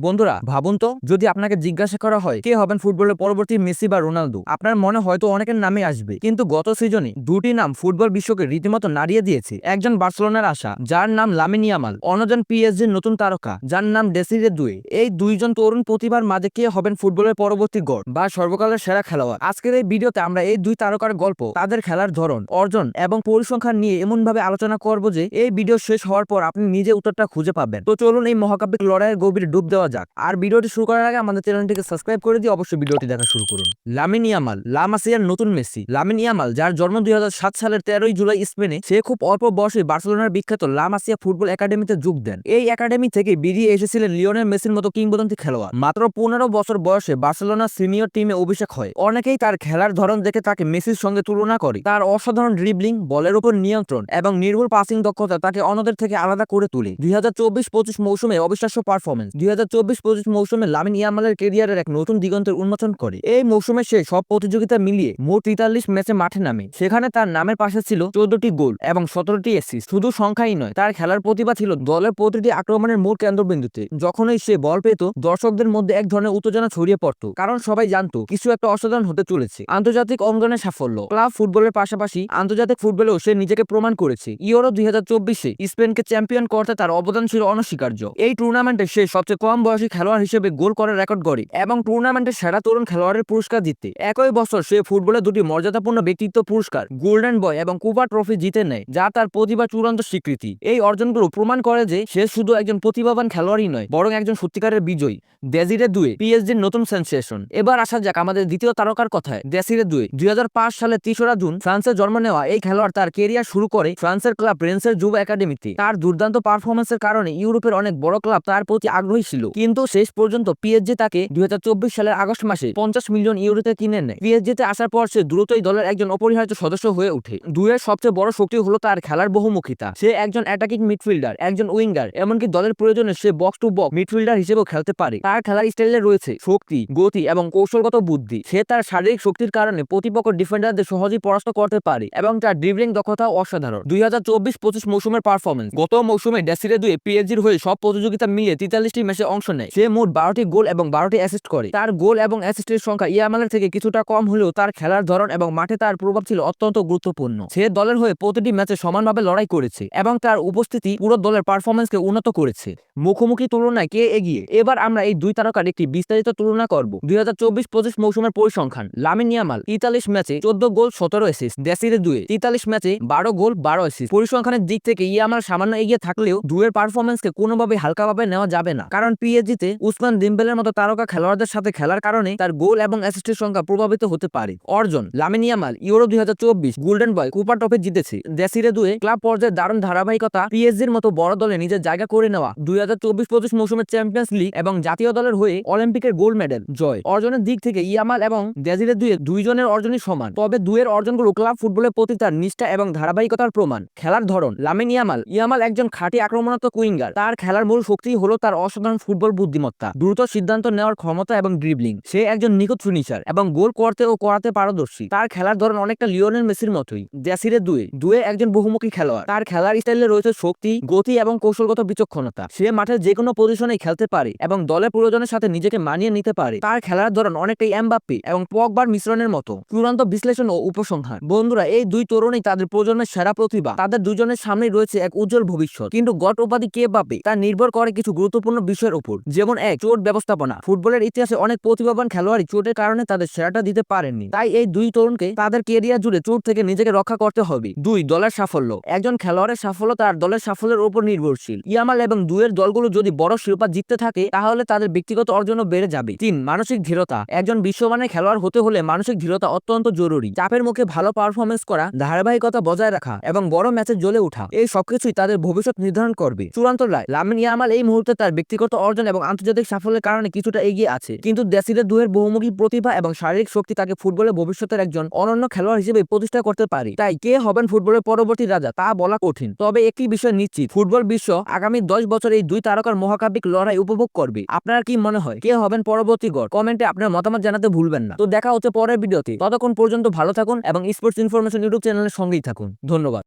বন্ধুরা ভাবুন তো, যদি আপনাকে জিজ্ঞাসা করা হয় কে হবেন ফুটবলের পরবর্তী মেসি বা রোনালদো, আপনার মনে হয়তো অনেকের নামে আসবে। কিন্তু গত সিজনে দুটি নাম ফুটবল বিশ্বকে রীতিমতো নাড়িয়ে দিয়েছে। একজন বার্সেলোনার আশা, যার নাম লামিন ইয়ামাল, অন্যজন পিএসজির নতুন তারকা, যার নাম ডেসিরে দুয়ে। এই দুইজন তরুণ প্রতিভার মাঝে কে হবেন ফুটবলের পরবর্তী গড় বা সর্বকালের সেরা খেলোয়াড়? আজকের এই ভিডিওতে আমরা এই দুই তারকার গল্প, তাদের খেলার ধরন, অর্জন এবং পরিসংখ্যান নিয়ে এমনভাবে আলোচনা করব যে এই ভিডিও শেষ হওয়ার পর আপনি নিজে উত্তরটা খুঁজে পাবেন। তো চলুন এই মহাকাব্যিক লড়াইয়ের গভীরে ডুব দেওয়া যাক। আর ভিডিওটি শুরু করার আগে আমাদের চ্যানেলটিকে সাবস্ক্রাইব করে দিয়ে অবশ্যই ভিডিওটি দেখা শুরু করুন। লামিন ইয়ামাল, লা মাসিয়ার নতুন মেসি। লামিন ইয়ামাল, যার জন্ম 2007 সালের 13 জুলাই স্পেনে, সে খুব অল্প বয়সে বার্সেলোনার বিখ্যাত লা মাসিয়া ফুটবল একাডেমিতে যোগ দেন। এই একাডেমি থেকে বেরিয়ে এসেছিলেন লিওনেল মেসির মতো কিংবদন্তি খেলোয়াড়। মাত্র 15 বছর বয়সে বার্সেলোনার সিনিয়র টিমে অভিষেক হয়। অনেকেই তার খেলার ধরন দেখে তাকে মেসির সঙ্গে তুলনা করে। তার অসাধারণ ড্রিবলিং, বলের উপর নিয়ন্ত্রণ এবং নির্ভুল পাসিং দক্ষতা তাকে অন্যদের থেকে আলাদা করে তোলে। 2024-25 মৌসুমে অবিশ্বাস্য পারফরমেন্স। 2024-25 মৌসুমে লামিন ইয়ামালের ক্যারিয়ারের এক নতুন দিগন্তের উন্মোচন করে। এই মৌসুমে সে সব প্রতিযোগিতা মিলিয়ে মোট 43 ম্যাচে মাঠে নামে। সেখানে তার নামের পাশে ছিল 14টি গোল এবং 17টি অ্যাসিস্ট। শুধু সংখ্যাই নয়, তার খেলার প্রতিভা ছিল দলের প্রতিটি আক্রমণের মূল কেন্দ্রবিন্দুতে। যখনই সে বল পেত, দর্শকদের মধ্যে এক ধরনের উত্তেজনা ছড়িয়ে পড়ত, কারণ সবাই জানতো কিছু একটা অসাধারণ হতে চলেছে। আন্তর্জাতিক অঙ্গনে সাফল্য, ক্লাব ফুটবলের পাশাপাশি আন্তর্জাতিক ফুটবলেও সে নিজেকে প্রমাণ করেছে। ইউরো 2024-এ স্পেনকে চ্যাম্পিয়ন করতে তার অবদান ছিল অনস্বীকার্য। এই টুর্নামেন্টে সে সবচেয়ে কম বয়সী খেলোয়াড় হিসেবে গোল করার রেকর্ড গড়ে এবং টুর্নামেন্টের সেরা তরুণ খেলোয়াড়ের পুরস্কার জিতে। একই বছর সে ফুটবলের দুটি মর্যাদাপূর্ণ ব্যক্তিত্ব পুরস্কার, গোল্ডেন বয় এবং কুপার ট্রফি জিতে নেয়, যা তার প্রতিভার চূড়ান্ত স্বীকৃতি। এই অর্জনগুলো প্রমাণ করে যে সে শুধু একজন প্রতিভাবান খেলোয়াড়ই নয়, বরং একজন সত্যিকারের বিজয়ী। ডেসিরে দুয়ে, পিএসজির নতুন সেনসেশন। এবার আসা যাক আমাদের দ্বিতীয় তারকার কথায়, ডেসিরে দুয়ে। 2005 সালের 3রা জুন ফ্রান্সে জন্ম নেওয়া এই খেলোয়াড় তার কেরিয়ার শুরু করে ফ্রান্সের ক্লাব রেন্সের যুব একাডেমিতে। তার দুর্দান্ত পারফরমেন্সের কারণে ইউরোপের অনেক বড় ক্লাব তার প্রতি আগ্রহী ছিল, কিন্তু শেষ পর্যন্ত পিএসজি তাকে 2024 সালের আগস্ট মাসে 50 মিলিয়ন ইউরোতে কিনে নেয়। পিএসজিতে আসার পর সে দ্রুতই দলের একজন অপরিহার্য সদস্য হয়ে ওঠে। দুয়ের সবচেয়ে বড় শক্তি হলো তার খেলার বহুমুখিতা। সে একজন অ্যাটাকিং মিডফিল্ডার, একজন উইঙ্গার, এমনকি দলের প্রয়োজনে সে বক্স টু বক্স মিডফিল্ডার হিসেবেও খেলতে পারে। তার খেলার স্টাইলে রয়েছে শক্তি, গতি এবং কৌশলগত বুদ্ধি। সে তার শারীরিক শক্তির কারণে প্রতিপক্ষ ডিফেন্ডারদের সহজেই পরাস্ত করতে পারে এবং তার ড্রিবলিং দক্ষতাও অসাধারণ। 2024-25 মৌসুমের পারফরমেন্স। গত মৌসুমে ডেসিরে দুয়ে পিএসজির হয়ে সব প্রতিযোগিতা মিলিয়ে 43টি ম্যাচে অংশ নেয়। সে মোট 12টি গোল এবং 12টি অ্যাসিস্ট করে। তার গোল এবং অ্যাসিস্টের সংখ্যা ইয়ামালের থেকে কিছুটা কম হলেও তার খেলার ধরন এবং মাঠে তার প্রভাব ছিল অত্যন্ত গুরুত্বপূর্ণ। সে দলের হয়ে প্রতিটি ম্যাচে সমানভাবে লড়াই করেছে এবং তার উপস্থিতি পুরো দলের পারফরমেন্সকে উন্নত করেছে। মুখোমুখি তুলনায় কে এগিয়ে? এবার আমরা এই দুই তারকার একটি বিস্তারিত তুলনা করব। 2024-25 মৌসুমের পরিসংখ্যান। লামিন ইয়ামাল 43 ম্যাচে 14 গোল 17 অ্যাসিস্ট। ডেসিরে দুয়ে 43 ম্যাচে 12 গোল 12 অ্যাসিস্ট। পরিসংখ্যানের দিক থেকে ইয়ামাল সামান্য এগিয়ে থাকলেও দুয়ের পারফরমেন্সকে কোনোভাবে হালকাভাবে নেওয়া যাবে না, কারণ পিএসজিতে উসমান দেমবেলের মতো তারকা খেলোয়াড়দের সাথে খেলার কারণে তার গোল এবং অ্যাসিস্টের সংখ্যা প্রভাবিত হতে পারে। অর্জন। Lamine Yamal euro 2024, golden boy, Cooper trophy জিতেছে। ডেসিরে দুয়ে ক্লাব পর্যায়ে দারুণ ধারাবাহিকতা, পিএসজির মতো বড় দলে নিজের জায়গা করে নেওয়া, 2024-25 মৌসুমের চ্যাম্পিয়ন্স লিগ এবং জাতীয় দলের হয়ে অলিম্পিকের গোল্ড মেডেল জয়। অর্জনের দিক থেকে ইয়ামাল এবং ডেসিরে দুয়ে দুইজনের অর্জনই সমান, তবে দুয়ের অর্জনগুলো ক্লাব ফুটবলের প্রতি তার নিষ্ঠা এবং ধারাবাহিকতার প্রমাণ। খেলার ধরন। লামিন ইয়ামাল একজন খাঁটি আক্রমণাত্মক উইঙ্গার। তার খেলার মূল শক্তি হলো তার অসাধারণ ফুটবল বুদ্ধিমত্তা, দ্রুত সিদ্ধান্ত নেওয়ার ক্ষমতা এবং ড্রিবলিং। সে একজন নিখুঁত ফিনিশার এবং গোল করতে ও করাতে পারদর্শী। তার খেলার ধরন অনেকটা লিওনেল মেসির মতোই। ডেসিরে দুয়ে একজন বহুমুখী খেলোয়াড়। তার খেলার স্টাইলে রয়েছে শক্তি, গতি এবং কৌশলগত বিচক্ষণতা। সে মাঠের যে কোনো পজিশনেই খেলতে পারে এবং দলের প্রয়োজনের সাথে নিজেকে মানিয়ে নিতে পারে। তার খেলার ধরন অনেকটাই এমবাপ্পে এবং পগবার মিশ্রণের মতো। চূড়ান্ত বিশ্লেষণ ও উপসংহার। বন্ধুরা, এই দুই তরুণই তাদের প্রজন্মের সেরা প্রতিভা। তাদের দুজনের সামনেই রয়েছে এক উজ্জ্বল ভবিষ্যৎ, কিন্তু গট উপাধি কে পাবে তা নির্ভর করে কিছু গুরুত্বপূর্ণ বিষয়ের উপর, যেমন 1, চোট ব্যবস্থাপনা। ফুটবলের ইতিহাসে অনেক প্রতিভাবান খেলোয়াড়ই চোটের কারণে তাদের সেরাটা দিতে পারেননি, তাই এই দুই তরুণকে তাদের ক্যারিয়ার জুড়ে চোট থেকে নিজেকে রক্ষা করতে হবে। 2, দলের সাফল্য। একজন খেলোয়াড়ের সাফল্য তার দলের সাফল্যের উপর নির্ভরশীল। ইয়ামাল এবং দুয়ের দলগুলো যদি বড় শিরোপা জিততে থাকে, তাহলে তাদের ব্যক্তিগত অর্জনও বেড়ে যাবে। 3, মানসিক দৃঢ়তা। একজন বিশ্বমানের খেলোয়াড় হতে হলে মানসিক দৃঢ়তা অত্যন্ত জরুরি। চাপের মুখে ভালো পারফরমেন্স করা, ধারাবাহিকতা বজায় রাখা এবং বড় ম্যাচে জ্বলে ওঠা, এই সবকিছুই তাদের ভবিষ্যৎ নির্ধারণ করবে। চূড়ান্ত রায়। লামিন ইয়ামাল এই মুহূর্তে তার ব্যক্তিগত অর্জন এবং আন্তর্জাতিক সাফল্যের কারণে কিছুটা এগিয়ে আছে, কিন্তু ডেসিরে দুয়ের বহুমুখী প্রতিভা এবং শারীরিক শক্তি তাকে ফুটবলের ভবিষ্যতের একজন অনন্য খেলোয়াড় হিসেবে প্রতিষ্ঠা করতে পারে। তাই কে হবেন ফুটবলের পরবর্তী রাজা তা বলা কঠিন, তবে একটি বিষয় নিশ্চিত, ফুটবল বিশ্ব আগামী 10 বছর এই দুই তারকার মহাকাব্যিক লড়াই উপভোগ করবে। আপনার কি মনে হয় কে হবেন পরবর্তী গড়? কমেন্টে আপনার মতামত জানাতে ভুলবেন না। তো দেখা হচ্ছে পরের ভিডিওতে, ততক্ষণ পর্যন্ত ভালো থাকুন এবং স্পোর্টস ইনফরমেশন ইউটিউব চ্যানেলের সঙ্গেই থাকুন। ধন্যবাদ।